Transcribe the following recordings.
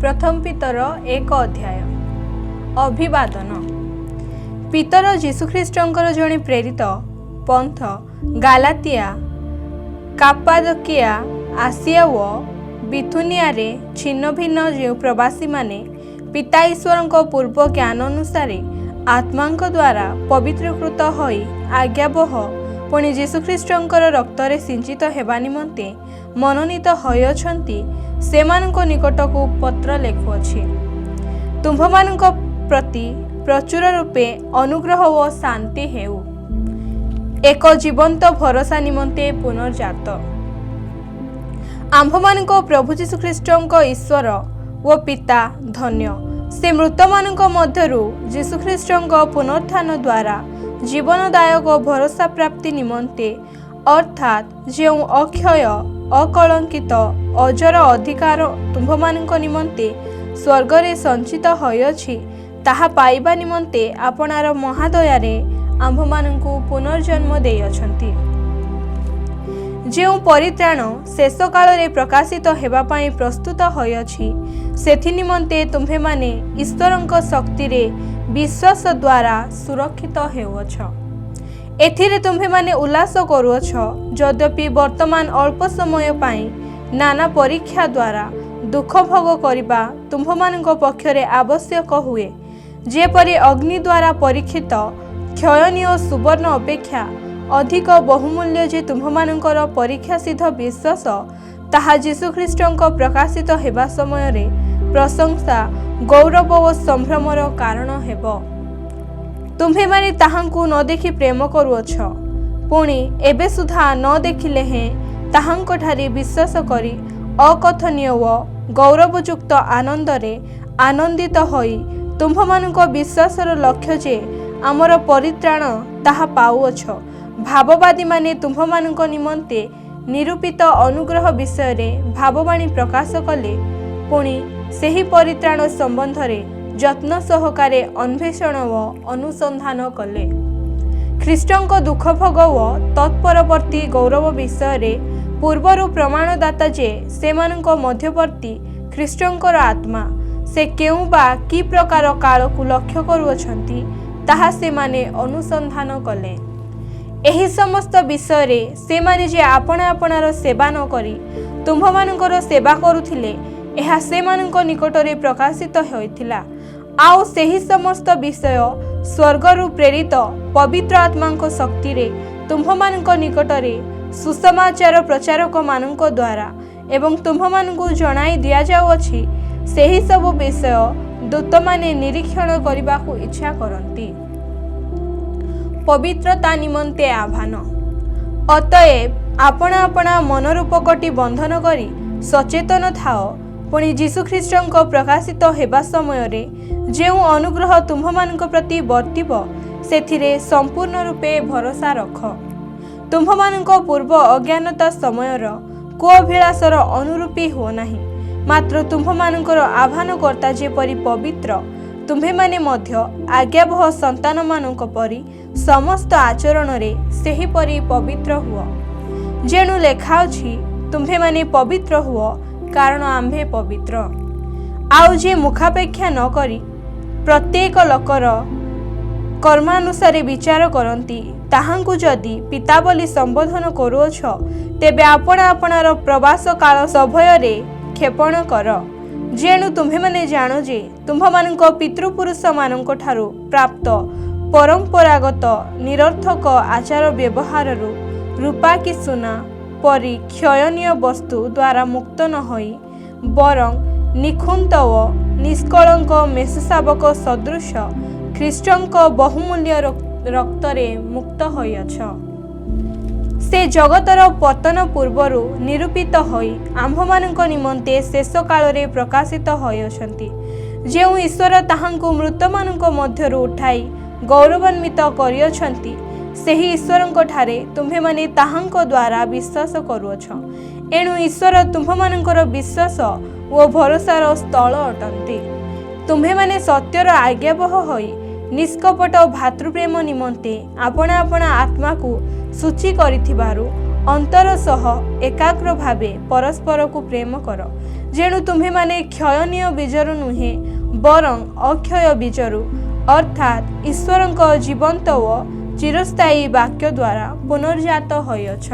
प्रथम पीतर 1 अध्याय। अभिवादन। पीतर जीशुख्रीष्टंकर जड़े प्रेरित पंथ गालातिया, कापादोकिया, आसिया व बिथुनिया रे छिन्न भिन्न जो प्रवासी माने पिता ईश्वर पूर्व ज्ञान अनुसार आत्मा द्वारा पवित्रकृत होई आज्ञाबह पुणी जीशुख्रीष्टंकर रक्तरे सिंचित हेबा निमंते मनोनीत होयछंती सेमानंको निकटकू पत्र लेखुअछि। तुम्भमानंक प्रति प्रचुर रूपे अनुग्रह व शांति हेउ। एक जीवंत भरोसा निमंते पुनर्जात आम्भमानंक प्रभु जीशुख्रीष्टंक ईश्वर व पिता धन्य से मृतमानंक मध्यरु जीशुख्रीष्टंक पुनरुत्थान द्वारा जीवनदायक भरोसा प्राप्ति निमंते अर्थात जो अक्षय अकलंकित अजर अधिकार तुम्भमानंक निमंते स्वर्गरे संचित होयछि ताहा पाइबा निमंते आपणार महादयारे आम्भमानंकु पुनर्जन्म देयछंती। जो परित्राण शेष काल रे प्रकाशित हेबा पाई प्रस्तुत होयछि सेथि निमंते तुम्भे माने ईश्वरंक शक्ति रे विश्वास द्वारा सुरक्षित हेउछ। एथिरे तुम्भे माने उल्लास करूछ यद्यपि वर्तमान अल्प समय पाई नाना परीक्षा द्वारा दुख भोग करिबा तुम्भमानंक पक्षरे आवश्यक हुए। जेपरि अग्नि द्वारा परीक्षित क्षयनीय सुवर्ण अपेक्षा अधिक बहुमूल्य जे तुम्भमानंकर परीक्षा सिद्ध विश्वास ताहा जीशुख्रीष्टंक प्रकाशित हेबा समय रे प्रशंसा गौरव व संभ्रमर कारण हेबो। तुम्भे माने ताहांकु न देखि प्रेम करूछ पुणी एबे सुधा न देखिले हैं ताहांक ठारे विश्वास करी अकथनीय व गौरवयुक्त आनंदरे आनंदित होई तुम्भमानंक विश्वासर लक्ष्य जे आमर परित्राण ताहा पाउछ। भाववादी माने तुम्भमानंक निमंते निरूपित अनुग्रह विषय रे भाववाणी प्रकाश कले पुणी सेही परित्राण संबंध रे यत्न सहकारे अन्वेषण व अनुसंधान कले। ख्रीष्टंक दुख भोग व तत्परवर्ती गौरव विषय रे पूर्वरु प्रमाणदाता जे सेमानंक मध्यवर्ती ख्रीष्टंकर आत्मा से केउ बा कि प्रकार कालकु लक्ष्य करूछंती ताहा से माने अनुसंधान कले। एही समस्त विषय रे से माने जे आपणा आपणार सेवा न करी तुम्भमानंकर सेवा करुथिले एहा सेमानंक निकटरे प्रकाशित होइथिला। आउ सेही समस्त विषय स्वर्गरु प्रेरित पवित्र आत्मांक शक्ति रे तुम्भमानंक निकटरे सुसमाचार प्रचारक मानंक द्वारा एवं तुम्भमानंकु जणाई दिया जाउछि। सेही सब विषय दूत माने निरीक्षण करिबाकु इच्छा करंती। पवित्रता निमंते आह्वान। अतएव आपणा आपणा मनरूपकटी बंधन करी सचेतन थाओ पुणी जीशुख्रीष्टंक प्रकाशित हेबा समय रे जो अनुग्रह तुम्भमानंक प्रति वर्तिब सेथिरे संपूर्ण रूपे भरोसा रख। तुम्भमानंक पूर्व अज्ञानता समयर कुअभिलाषर अनुरूपी हो नाही मात्र तुम्भमानंकर आह्वानकर्ता जेपरि पवित्र तुम्भे माने मध्य आज्ञाबह संतान मानंक परि समस्त आचरण रे सेही परि पवित्र हुओ। जेणु लेखा अछि तुम्भे माने पवित्र हुओ कारण आम्भे पवित्र। आउ जे मुखापेक्षा न करी प्रत्येक लोकर कर्मानुसारे विचार करती ताहांकु जदि पिता बोली संबोधन करूछ तेबे आपण आपणार प्रवास काल सभୟରେ क्षेपण कर। जेणु तुम्भे माने जानो जे तुम्भमानंक पितृपुरुष मानंक ठारू प्राप्त परंपरागत निरर्थक आचार व्यवहार रूपा कि सुना परि क्षयनीय वस्तु द्वारा मुक्त न होई बरं निखुंत व निष्कलंक मेषशावक सदृश ख्रीष्टंक बहुमूल्य रक्तरे मुक्त होइछ। से जगतर पतन पूर्वरु निरूपित होई आम्भमानंक निमंते शेष काल रे प्रकाशित होइछंती। जेउ ईश्वर ताहांकु मृतमानंक मध्यरु उठाई गौरवान्वित करियछंती सेही ईश्वरंक ठारे तुम्भे माने ताहांक द्वारा विश्वास करूछ। एणु ईश्वर तुम्भमानंकर विश्वास व भरोसार स्थल अटंती। तुम्भे माने सत्यर आज्ञाबह होई निष्कपट भातृप्रेम निमंते आपण आपण आत्मा को सूची करिथिबारु अंतर सह एकाग्र भावे परस्पर को प्रेम कर जेणु तुम्हें माने क्षयनीय बीजरु नुहे बरं अक्षय बीजरु अर्थात ईश्वरଙ୍କ जीवंत व चिरस्थायी वाक्य द्वारा पुनर्जात होयछ।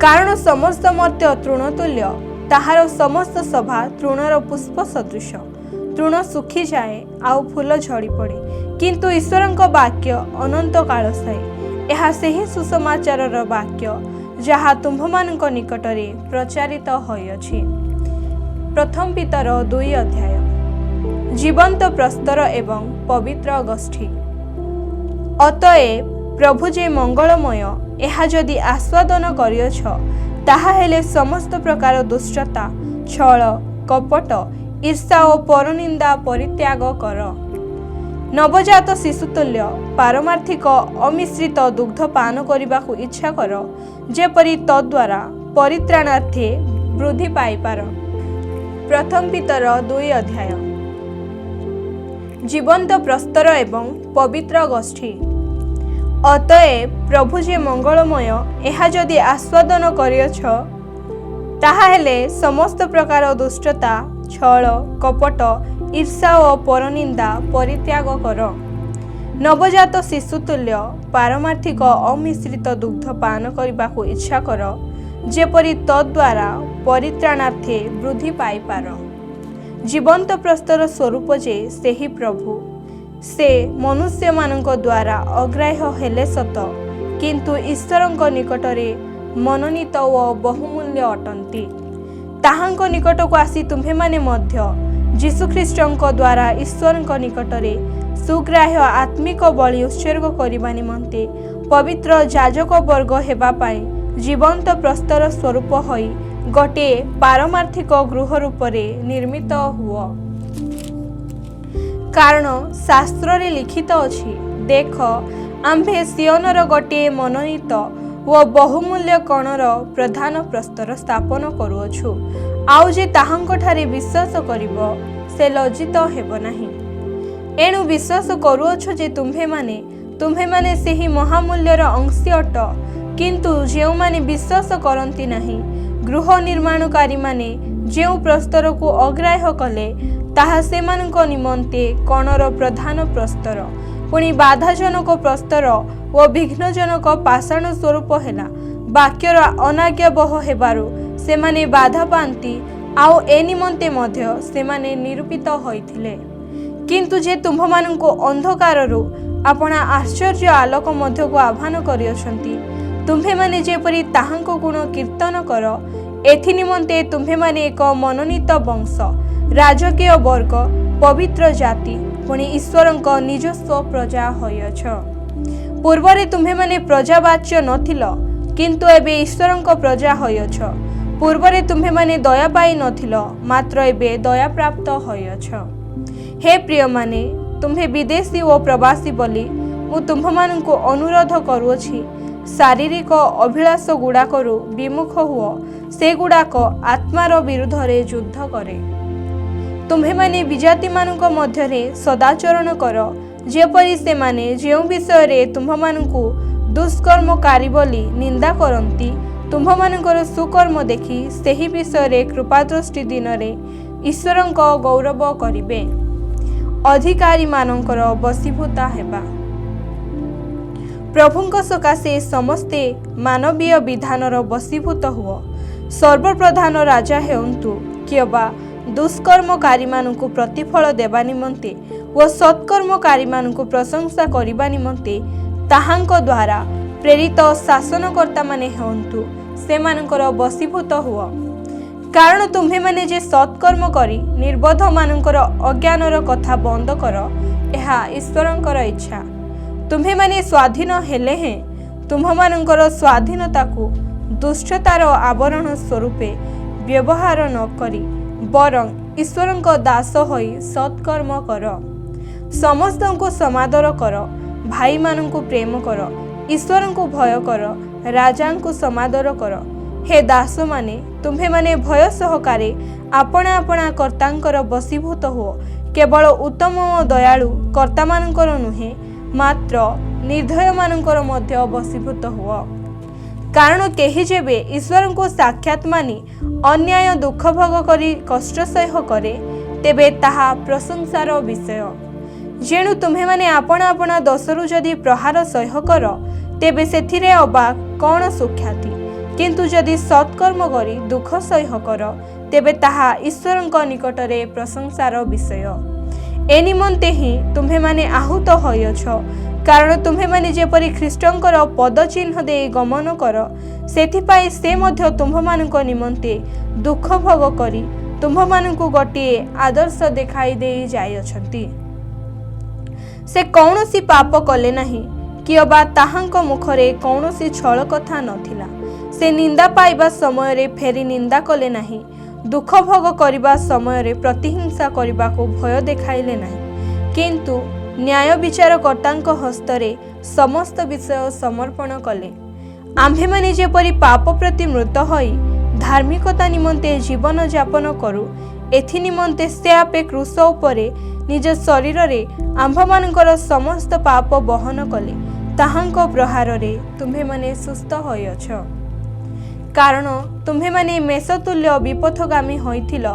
कारण समस्त मर्त्य तृणतुल्य, ताहार समस्त सभा तृणर पुष्प सदृश। तृण सुखी जाए आउ फूल झड़ी पड़े, किंतु ईश्वरଙ୍କ वाक्य अनंत काल स्थायी। यह सेही सुसमाचारर वाक्य जहा तुम्भमानଙ୍କ निकटरे प्रचारित होयछि। प्रथम पीतर 2 अध्याय। जीवंत प्रस्तर एवं पवित्र गोष्ठी। अतएव प्रभु जे मंगलमय यह जदि आस्वादन करियछ, ताहा हेले समस्त प्रकार दुष्टता, छल, कपट, ईर्षा और परनिंदा परित्याग कर। नवजात शिशुतुल्य पारमार्थिक अमिश्रित दुग्ध पान करने इच्छा कर, जेपरी तद्वारा परित्राणार्थे वृद्धि पाइपार। प्रथम पीतर 2 अध्याय। जीवंत प्रस्तर एवं पवित्र गोष्ठी। अतएव प्रभु जे मंगलमय यह जदि आस्वादन करियछ, ताहा हेले समस्त प्रकार दुष्टता, छल, कपट, ईर्षा और परनिंदा परित्याग कर। नवजात शिशुतुल्य पारमार्थिक अमिश्रित दुग्ध पान करने इच्छा कर, जेपरी तद्वारा परित्राणार्थे वृद्धि पाइपार। जीवंत प्रस्तर स्वरूप जे सेही प्रभु, से मनुष्य मानक द्वारा अग्राह्य हेले सत, किंतु ईश्वरଙ୍କ निकटरे मनोनीत व बहुमूल्य अटंती। ताहांक निकट को आसी तुम्हें माने मध्य जीशुख्रीष्टଙ୍କ द्वारा ईश्वरଙ୍କ निकटरे सुग्राह्य आत्मिक बलि उत्सर्ग करने निमंते पवित्र याजक वर्ग हेबा पाई जीवंत प्रस्तर स्वरूप होई गोटे पारमार्थिक गृह रूपरे निर्मित हुआ। कारण शास्त्र रे लिखित अछि, देख आम्भे सियोनर गोटे मनोनीत व बहुमूल्य कणर प्रधान प्रस्तर स्थापन करुअछु, आउ जे ताहांक ठारे विश्वास करिबो से लज्जित हेबो नाही। एणु विश्वास करुअछु जे तुम्हे माने सेही महामूल्यर अंशी अट, किंतु जेउ माने विश्वास करंती नाही, गृह निर्माणकारी माने जेउ प्रस्तर को अग्राह्य कले, ताहा सेमानଙ୍କ निमंते कणर प्रधान प्रस्तर, पुणी बाधाजनक प्रस्तर व विघ्नजनक पाषाण स्वरूप हेला। वाक्यर अनाज्ञाबह हेबारु सेमाने बाधा पांती, आउ ए निमंते मध्य सेमाने निरूपित होइथिले। किंतु जे तुम्भमानଙ୍କୁ अंधकाररु आपणा आश्चर्य आलोक मध्य को आह्वान करियछंती, तुम्भे माने जेपरि ताहांक गुण कीर्तन कर, एथि निमंते तुम्भे माने एक मनोनीत वंश, राजकीय वर्ग, पवित्र जाति, पुणी ईश्वरଙ୍କ निजस्व प्रजा होयछ। पूर्वरे तुम्भे माने प्रजावाच्य नथिल, किंतु एबे ईश्वरଙ୍କ प्रजा होयछ। पूर्वरे तुम्भे माने दया पाई नथिल, मात्र एबे दया प्राप्त होयछ। हे प्रिय माने, तुम्हे विदेशी व प्रवासी बोली मु तुम्भमानଙ୍କୁ अनुरोध करुअछि, शारीरिक अभिलाष गुड़ाकरू विमुख हुओ, से गुड़ाक आत्मार विरुद्ध रे युद्ध करे। तुम्हे माने विजाति मानक मध्यरे सदाचरण कर, जेपरि से माने जेउ विषय रे तुम्भमानଙ୍କୁ दुष्कर्मकारी बोली निंदा करंती, तुम्भमानଙ୍କର सुकर्म देखि सेही विषय रे कृपादृष्टि दिन रे ईश्वरଙ୍କ गौरव करिवे। अधिकारी मानकर बसीभूता हेबा। प्रभुଙ୍କ सकाशे समस्ते मानवीय विधानर बसीभूत हुओ। सर्वप्रधान राजा हेउंतु किबा दुष्कर्मकारी मानकु प्रतिफल देबा निमंते व सत्कर्मकारी मानकु प्रशंसा करिबा निमंते ताहांक द्वारा प्रेरित शासनकर्ता माने हेउंतु से मानकर बसीभूत हुओ। कारण तुम्हे माने जे सत्कर्म करी निर्बोध मानकर अज्ञानर कथा बंद कर, यह ईश्वरंकर इच्छा। तुम्हे माने स्वाधीन हेले हैं, तुम्भमानଙ୍କର स्वाधीनताकू दुष्टतार आवरण स्वरूपे व्यवहार न करी बरं ईश्वरଙ୍କ दास होई सत्कर्म कर। समस्तଙ୍କୁ समादर कर, भाई मानଙ୍କୁ प्रेम कर, ईश्वरଙ୍କୁ भय कर, राजाଙ୍କୁ समादर कर। हे दास माने, तुम्हे माने भय सहकारे आपणा आपणा कर्तांकर बसीभूत हो, केवल उत्तम और दयालु कर्ता मानकर नुहे, मात्र निर्दय मानकर मध्य बसीभूत हुओ। कारण केही जेबे ईश्वर को साक्षात मानी अन्याय दुख भोग करी कष्ट सह करे तेबे ताहा प्रशंसार विषय। जेणु तुम्हे माने आपण आपण दोषरु जदि प्रहार सह कर तेबे सेथिरे अबा कौन सुख्याति, किंतु जदि सत्कर्म करी दुख सह कर तेबे ताहा ईश्वरଙ୍କ निकटरे प्रशंसार विषय। ए निमंते ही तुम्हे माने आहूत होयछ, कारण तुम्हे माने जेपरि ख्रीष्टंकर पद चिन्ह दे गमन कर सेथिपाई से मध्य तुम्भमानଙ୍କ निमंते दुख भोग करी तुम्भमानଙ୍କୁ गोटिए आदर्श देखाई दे जायछंती। से कौनसी पाप कले नाही कि अबा ताहांक मुखरे कौनसी छल कथा नथिला। से निंदा पाइबा समय रे फेरी निंदा कले नाही, दुख भोग करिबा समय रे प्रतिहिंसा करिबा को भय देखाइले नाही, किंतु न्याय विचारकर्तांक हस्तरे समस्त विषय समर्पण कले। आम्भे माने जेपरि पाप प्रति मृत होई धार्मिकता निमंते जीवन यापन करू, एथि निमंते से आपे क्रूस उपरे निज शरीर रे आम्भमानकर समस्त पाप बहन कले। ताहांक प्रहार रे तुम्हे माने सुस्थ होयछ, कारण तुम्हे माने मेषतुल्य विपथगामी होइथिल,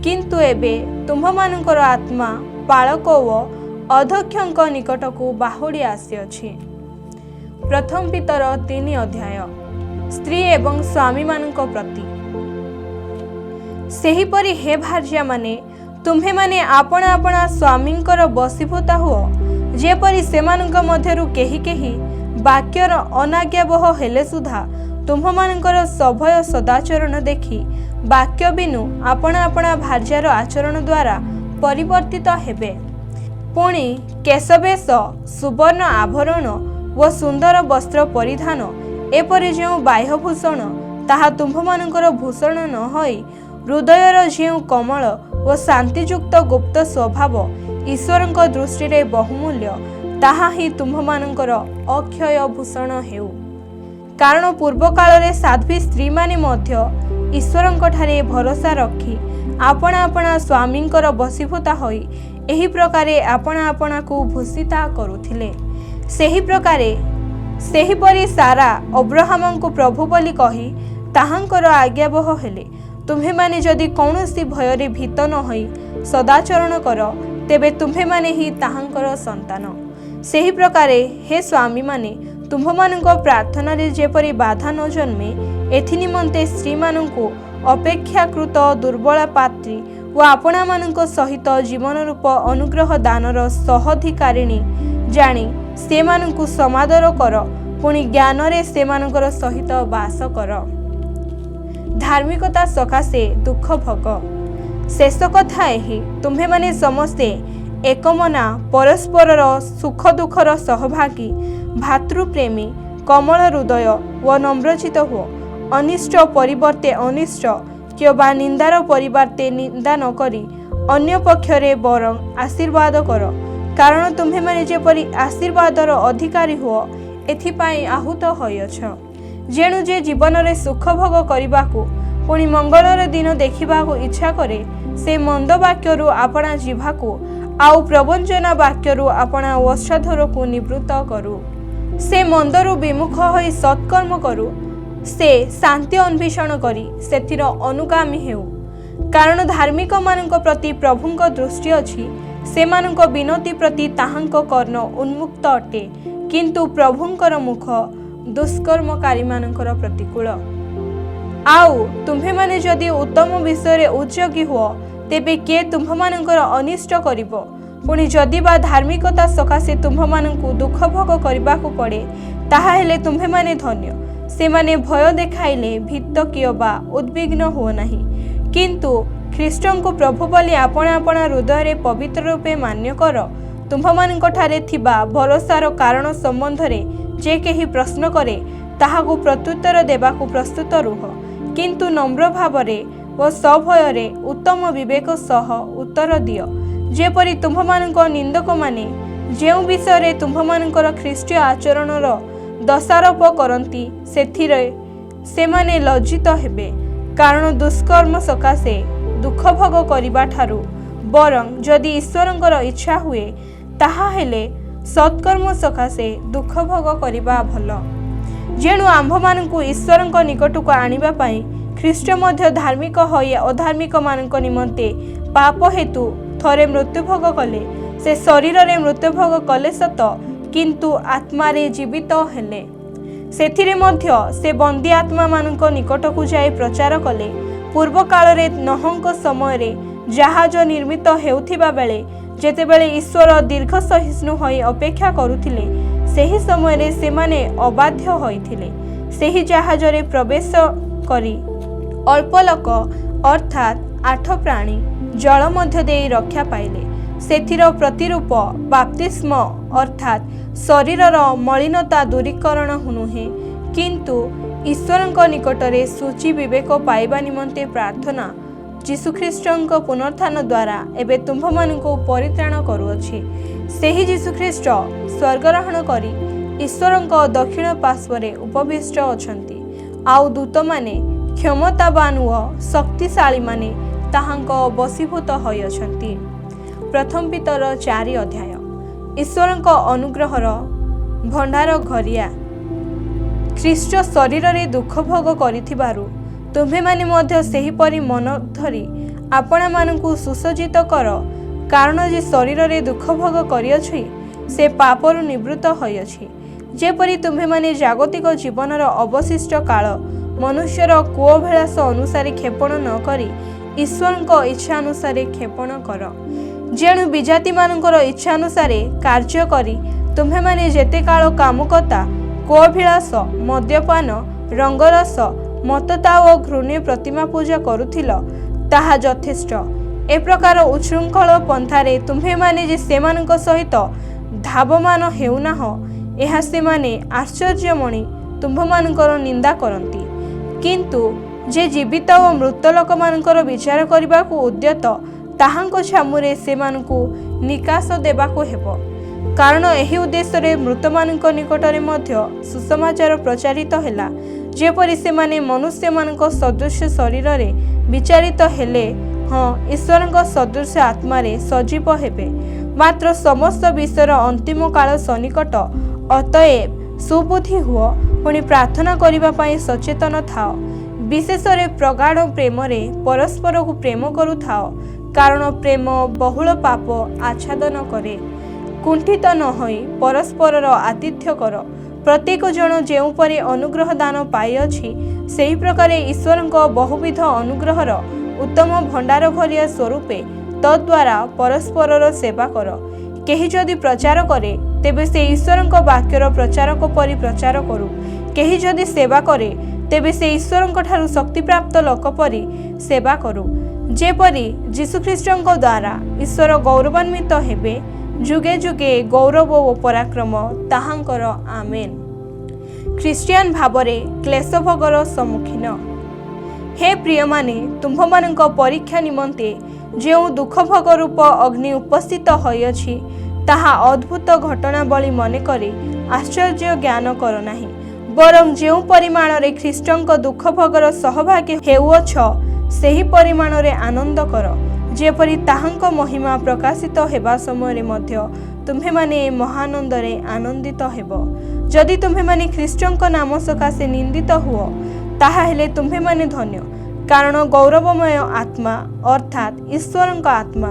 किंतु एबे तुम्भमानकर आत्मा पालक व अध्यक्षଙ୍କ निकटକୁ बाहुड़ी आसीअछि। प्रथम पितर 3 अध्याय स्त्री एवं स्वामी मानक प्रति। सेहीपरि हे भार्या माने तुम्हे माने आपण आपण स्वामींकर बसीभूता हुओ, जेपरि सेमानଙ୍କ मध्यरु केही केही वाक्यर अनाज्ञावह हेले सुधा तुम्भमानଙ୍କର सभय सदाचरण देखि वाक्य बिनु आपण आपण भार्यार आचरण द्वारा परिवर्तित हेबे। पुणी केशवेश सुवर्ण आभरण व सुंदर वस्त्र परिधान एपरि जो बाह्यभूषण ताहा तुम्भमानଙ୍କର भूषण न होई हृदयर जो कमल व शांतियुक्त गुप्त स्वभाव ईश्वरଙ୍କ दृष्टि रे बहुमूल्य, ताहा ही तुम्भमानଙ୍କର अक्षय भूषण हेउ। कारण पूर्व काल रे साध्वी स्त्री माने मध्य ईश्वरଙ୍କ ठारे भरोसा रखी आपण आपण स्वामींकर बसीभूता होई एही प्रकारे आपण आपण को भूषिता करुथिले। सेही प्रकारे सेहीपरि सारा अब्राहम को प्रभु बोली कही ताहांकर आज्ञावह हेले। तुम्हे माने जदि कौनसी भय रे भीत न होई सदाचरण कर तेबे तुम्हे माने ही ताहांकर संतान। सेही प्रकारे हे स्वामी माने तुम्भमानଙ୍କ प्रार्थना रे जेपरि बाधा न जन्मे एथि निमंते स्त्री मानଙ୍କୁ अपेक्षाकृत दुर्बला पात्री व आपणा मानଙ୍କ सहित जीवन रूप अनुग्रह दानर सहधिकारिणी जानी से मानଙ୍କୁ समादर कर, पुणी ज्ञान रे से मानଙ୍କର सहित वास कर। धार्मिकता सकाशे दुख भोग। शेष कथा एही तुम्हे माने समस्ते एकमना परस्पर सुख दुखर सहभागी भातृप्रेमी कमल हृदय व नम्रचित हो। अनिष्ट परिवर्ते अनिष्ट किंबा निंदार परिवर्ते निंदा न करी अन्य पक्षरे बरं आशीर्वाद कर, कारण तुम्हे माने जेपरि आशीर्वादर अधिकारी हो एथिपाई आहूत होयछ। जेणु जे जीवन रे सुख भोग करिबाकू पुणी मंगलर दिन देखिबाकू इच्छा करे से मंद वाक्यरु आपणा जीवाकू आउ प्रवंचना वाक्यरु आपणा वंशधर को निवृत्त करू। से मंदरु विमुख होई सत्कर्म करू, से शांति अन्वेषण करी सेथिर अनुगामी हेउ। कारण धार्मिक मानक प्रति प्रभुंक दृष्टि अछि, से मानक विनती प्रति ताहांक कर्ण उन्मुक्त अटे, किंतु प्रभुंकर मुख दुष्कर्मकारी मानकर प्रतिकूल। आउ तुम्हे माने जदि उत्तम विषय रे उद्योगी हो तेबे के तुम्भ मानकर अनिष्ट करिवो। पुणी जदि बा धार्मिकता सकाशे तुम्भ मानकु दुख भोग करबाकू पड़े ताहा हेले तुम्हे माने धन्य। से माने भय देखाइले भीत कियबा उद्विग्न हो नाही, किंतु ख्रीष्टंको प्रभु बोली आपण आपण हृदय रे पवित्र रूपे मान्य कर। तुम्भ मानक ठारे थिबा भरोसार कारण संबंध रे जे केही प्रश्न करे ताहाकू प्रत्युत्तर देबाकू प्रस्तुत रुह, किंतु नम्र भावरे व सभय रे उत्तम विवेक सह उत्तर दियो। जेपरि तुम्भ मानक निंदक माने जेउ विषय रे तुम्भ मानकर ख्रीष्टीय आचरणर दोषारोप करती सेथिरे से माने लज्जित हेबे। कारण दुष्कर्म सकाशे दुख भोग करिबा ठारू बरं जदि ईश्वरंकर इच्छा हुए ताहा हेले सत्कर्म सकाशे दुख भोग करिबा भल। जेणु आम्भमानंकु ईश्वरଙ୍କ निकटକୁ आनिबा पई ख्रीष्ट मध्य धार्मिक होई अधार्मिक मानक निमंते पाप हेतु थरे मृत्युभोग कले। से शरीर रे मृत्युभोग कले सत किंतु आत्मा रे जीवित हेले। सेथिरे मध्य से बंदी आत्मा मानक निकटକୁ जाई प्रचार कले। पूर्व काल रे नहंक समय रे जहाज निर्मित हेउथिबा बेले जेतेबेले ईश्वर दीर्घ सहिष्णु होई अपेक्षा करुथिले सेही समय रे सेमाने अबाध्य होइथिले। सेही जहाज रे प्रवेश करी अल्प लोक अर्थात 8 प्राणी जल मध्य देई रक्षा पाइले। सेथिर प्रतिरूप बाप्तिस्म अर्थात शरीरर मलिनता दूरीकरण नुहे किंतु ईश्वरଙ୍କ निकटरे सूची विवेक पाइबा निमंते प्रार्थना जीशुख्रीष्टଙ୍କ पुनरुत्थान द्वारा एबे तुम्भमानଙ୍କୁ परित्राण करूअछि। सेही जीशुख्रीष्ट स्वर्गरोहण करी ईश्वरଙ୍କ दक्षिण पार्श्वरे उपविष्ट अछंती। आउ दूत माने क्षमतावान व शक्तिशाली माने ताहांक बसीभूत होई अछंती। प्रथम पीतर 4 अध्याय। ईश्वरଙ୍କ अनुग्रहर भंडार घरिया ख्रीष्ट शरीर रे दुख भोग करिथिबारु तुम्भे माने मध्य सेही परि मन धरी आपणा मानकु सुसज्जित कर, कारण जे शरीर रे दुख भोग करिअछि से पापरु निवृत्त होइअछि। जेपरि तुम्भे माने जागतिक जीवनर अवशिष्ट काल मनुष्यर कुओभिलाष अनुसारे क्षेपण न करी ईश्वरଙ୍କ इच्छा अनुसारे क्षेपण कर। जेणु विजाति मानकर इच्छा अनुसारे कार्य करी तुम्भे माने जेते काल कामुकता कुओभिलाष मद्यपान रंगरस मतता और घृण्य प्रतिमा पूजा करुथिल ताहा यथेष्ट। ए प्रकार उच्छृंखल पंथारे तुम्भे माने जे सेमानक सहित धावमान हेउनाह एहा सेमाने आश्चर्यमणि तुम्भमानकर निंदा करंती। किंतु जे जीवित और मृत लोक मानकर विचार करबाकू उद्यत ताहांको छामुरे सेमानकू निकाश देबाकू हेबो। कारण एही उद्देश्य मृत मानक निकटरे मध्य सुसमाचार प्रचारित हैला जेपरि से माने मनुष्य मानक सदृश शरीर रे विचारित हेले हाँ ईश्वरଙ୍କ सदृश आत्मा रे सजीव हेबे। मात्र समस्त विषयर अंतिम काल सन्निकट अतएव सुबुद्धि हुओ पुणी प्रार्थना करिबा पई सचेतन थाओ। विशेष रे प्रगाढ़ प्रेम रे परस्पर को प्रेम करू थाओ, कारण प्रेम बहुल पाप आच्छादन करे। कुंठित न होई परस्पर आतिथ्य कर। प्रत्येक जन जेउ परि अनुग्रह दान पाइअछि सेही प्रकार ईश्वरଙ୍କ बहुविध अनुग्रहर उत्तम भंडार भरिया स्वरूपे तद्वारा परस्परर सेवा कर। केही जदि प्रचार करे तेबे से ईश्वरଙ୍କ वाक्यर प्रचारक परि प्रचार करू। केही जदि सेवा करे तेबे से ईश्वरଙ୍କ ठारू शक्ति प्राप्त लोक परि सेवा करू। जेपरि जीशुख्रीष्टଙ୍କ द्वारा ईश्वर गौरवान्वित हेबे जुगे जुगे गौरव ओ पराक्रम ताहांकर आमेन। ख्रीस्टियान भावरे क्लेश भोगर सम्मुखीन। हे प्रिय माने तुम्भमानଙ୍କ परीक्षा निमंते जेउ दुख भोग रूप अग्नि उपस्थित होइअछि ताहा अद्भुत घटनावली मने करी आश्चर्य ज्ञान कर नाही, बरं जेउ परिमाण रे ख्रीष्टଙ୍କ दुख भोगर सहभागी हेउअछ सेही परिमाण रे आनंद कर। जेपरि ताहांक महिमा प्रकाशित हेबा समय मध्य तुम्हे माने महानंद रे आनंदित हेबो। जदि तुम्हे माने ख्रीष्टଙ୍କ नाम सकाशे निंदित हुओ ताहा हेले तुम्हे माने धन्य, कारण गौरवमय आत्मा अर्थात ईश्वरଙ୍କ आत्मा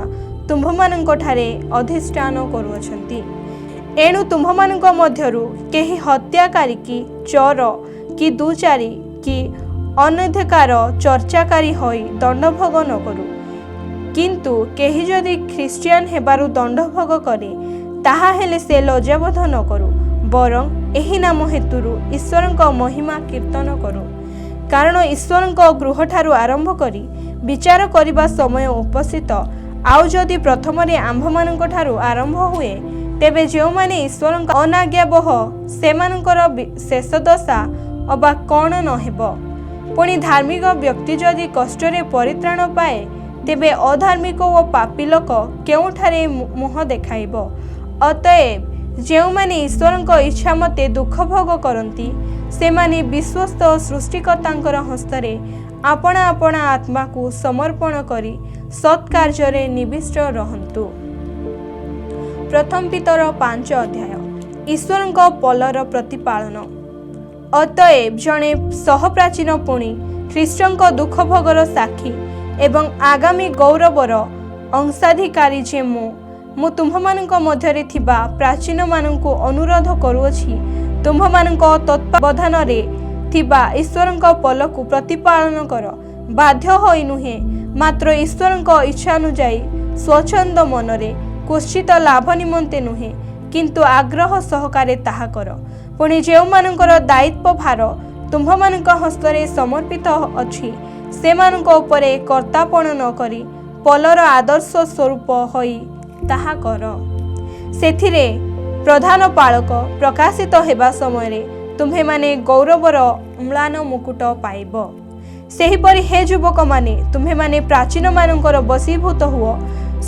तुम्भमानଙ୍କ ठारे अधिष्ठान करूअछंती। एणु तुम्भमानଙ୍କ मध्यरु केही हत्याकारी की चोर कि दुचारी कि अनधिकार चर्चाकारी होई दंडभोग न करू। किंतु केही जदि ख्रीस्टियान हेबारु दंडभोग करे ताहा हेले से लज्जाबोध न करू, बरं एही नाम हेतुरु ईश्वरଙ୍କ महिमा कीर्तन करू। कारण ईश्वरଙ୍କ गृह ठारू आरंभ करी विचार करिबा समय उपस्थित आउ जदि प्रथम रे आंभमानଙ୍କ ठारू आरंभ हुए तेबे जो माने ईश्वरଙ୍କ अनाज्ञाबह सेमानଙ୍କର शेष दशा अबा कौन न हेबो। पुणी धार्मिक व्यक्ति जदि कष्ट रे परित्राण पाए तेबे अधार्मिक और पापी लोक केउठारे मुह देखाइबो। अतएव जो माने ईश्वरଙ୍କ इच्छा मते दुख भोग करती से माने विश्वस्त सृष्टिकर्तांकर हस्तरे आपणा आपणा आत्मा को समर्पण करी सत्कार्य रे निविष्ट रहंतु। प्रथम पीतर 5 अध्याय। ईश्वरଙ୍କ पलर प्रतिपालन अतएव जड़े सहप्राचीन पुणी ख्रीष्टଙ୍କ दुख भोगर साक्षी एवं आगामी गौरवर अंशाधिकारी जे मु तुम्भमानଙ୍କ ମଧ୍ୟରେ ଥିବା प्राचीन मानଙ୍କୁ अनुरोध करूअछि तुम्भमानଙ୍କ तत्वावधानरे ଥିବା ईश्वरଙ୍କ पलକୁ प्रतिपालन कर बाध्य होई नुहे मात्र ईश्वरଙ୍କ इच्छा अनुଯାयी स्वच्छंद मनरे कुश्चित लाभ निमंते नुहे किंतु आग्रह सहकारे ताहा कर पुणी जेउ मानकर दायित्व भार तुम्भमानଙ୍କ हस्तरे समर्पित अछि सेमानଙ୍କ उपरे कर्तापण न करी पलर आदर्श स्वरूप होई ताहा कर सेथिरे प्रधान पालक प्रकाशित हेबा समय तुम्हे माने गौरवर म्लान मुकुट पाइब सेहिपरि हे युवक माने तुम्हे माने प्राचीन मानकर बसीभूत हुओ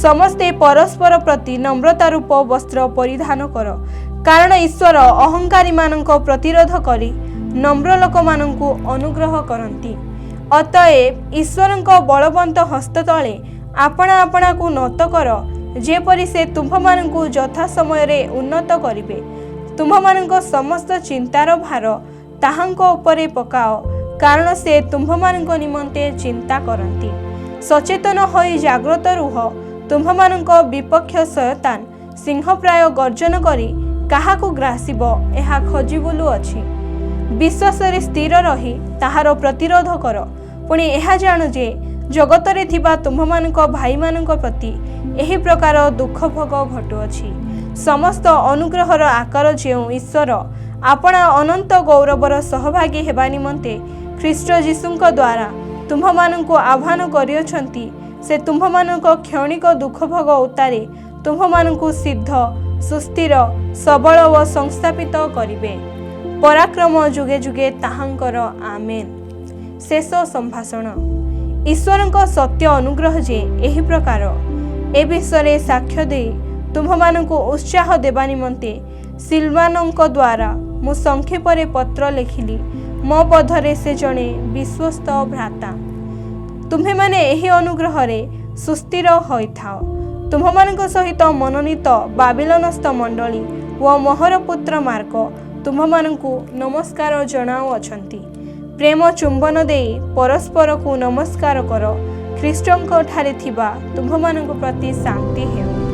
समस्ते परस्पर प्रति नम्रता रूप वस्त्र परिधान कर कारण ईश्वर अहंकारी मानक प्रतिरोध करी नम्र लोक मानकु अनुग्रह करती अतएव ईश्वरଙ୍କ बलवंत हस्त तले आपणा आपणा को नत कर जेपरि से तुम्भमानଙ୍କୁ यथा समय रे उन्नत करिवे तुम्भमानଙ୍କ समस्त चिंतार भार ताहांको उपरे पकाओ कारण से तुम्भमानଙ୍କ निमंते चिंता करती सचेतन होई जाग्रत रुह तुम्भमानଙ୍କ विपक्ष शयतान सिंह प्राय गर्जन करी काहाकू ग्रासिब एहा खोजी बुलु अछि विश्वास रे स्थिर रही ताहार प्रतिरोध कर पुणी एहा जानु जे जगतरे थिबा तुम्भमानଙ୍କ भाई मानଙ୍କ प्रति एही प्रकार दुख भोग घटुअछि समस्त अनुग्रहर आकार जेउ ईश्वर आपणा अनंत गौरवर सहभागी हेबा निमंते ख्रीष्ट जीशुଙ୍କ द्वारा तुम्भमानଙ୍କୁ आह्वान करियछंती से तुम्भमानଙ୍କ क्षणिक दुख भोग उतारे तुम्भमानଙ୍କୁ सिद्ध सुस्थिर सबल व संस्थापित करिवे पराक्रम जुगे जुगे ताहांकर आमेन। शेष संभाषण ईश्वरଙ୍କ सत्य अनुग्रह जे एही प्रकार ए विषय साक्ष्य दे तुम्भमानଙ୍କୁ उत्साह देबा निमंते सिलवानଙ୍କ द्वारा मु संक्षेप रे पत्र लिखिली मो पधरे से जणे विश्वस्त भ्राता तुम्हे माने एही अनुग्रह रे सुस्थिर होइथाओ तुम्भमानଙ୍କ सहित मनोनीत बाबिलोनस्थ मंडली व मोहर पुत्र मार्क तुम्भमानଙ୍କୁ नमस्कार जणाओ अछंती प्रेम चुंबन दे परस्पर को नमस्कार कर ख्रीष्टଙ୍କ ठारे थिबा तुम्भमानଙ୍କ प्रति शांति हेउ।